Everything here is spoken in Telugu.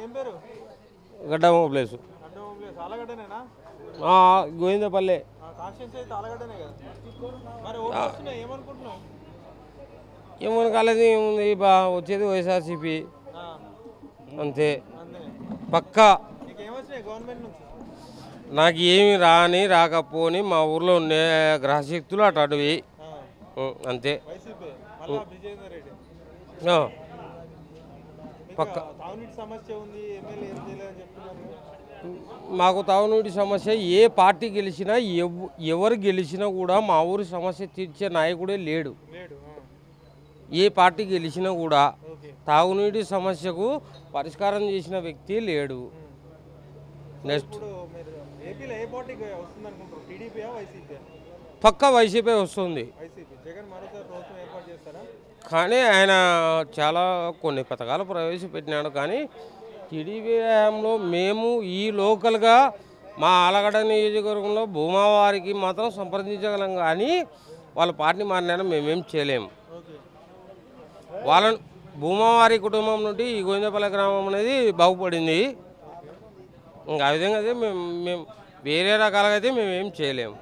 ఏం పేరు? గడ్డమ్మ ప్లేసు ఆలగడ్డనేనా? గోవిందపల్లె. కాన్స్టిట్యూన్సీ అయితే ఆలగడ్డనే కదా. మరి ఓట్లు వస్తున్నాయి, ఏమనుకుంటున్నావు? ఏమని కాలేదు, ఏముంది వచ్చేది వైఎస్ఆర్సీపీ అంతే పక్కా. నీకేమొచ్చినాయి గవర్నమెంట్ నుంచి? నాకు ఏమి రాని రాకపోని మా ఊర్లో ఉండే గ్రహశక్తులు అటువి అంతే. వైసీపీ మళ్ళా విజయేందర్ రెడ్డి. పక్క తాగునీటి సమస్య ఉంది, ఎమ్మెల్యే ఏం చేయలేదని చెప్తున్నారు. మాకు తాగునీటి సమస్య ఏ పార్టీ గెలిచినా ఎవరు గెలిచినా కూడా మా ఊరి సమస్య తీర్చే నాయకుడే లేడు. ఏ పార్టీ గెలిచినా కూడా తాగునీటి సమస్యకు పరిష్కారం చేసిన వ్యక్తి లేడు. నెక్స్ట్ ఏపీలో ఏ పార్టీ వస్తుంది అనుకుంటారు? టీడీపీయా వైసీపీ? పక్కా వైసీపీ వస్తుంది. వైసీపీ. జగన్ మరోసారి ప్రభుత్వం ఏర్పాటు చేస్తారా? కానీ ఆయన చాలా కొన్ని పథకాలు ప్రవేశపెట్టినాడు. కానీ టీడీపీ హయాంలో మేము ఈ లోకల్గా మా ఆలగడ్డ నియోజకవర్గంలో భూమావారికి మాత్రం సంప్రదించగలం, కానీ వాళ్ళ పార్టీ మారినా మేమేం చేయలేము. వాళ్ళని భూమావారి కుటుంబం నుండి ఈ గోవిందపల్లి గ్రామం అనేది బాగుపడింది. ఇంకా ఆ విధంగా అయితే మేము వేరే రకాలుగా అయితే మేమేం చేయలేము.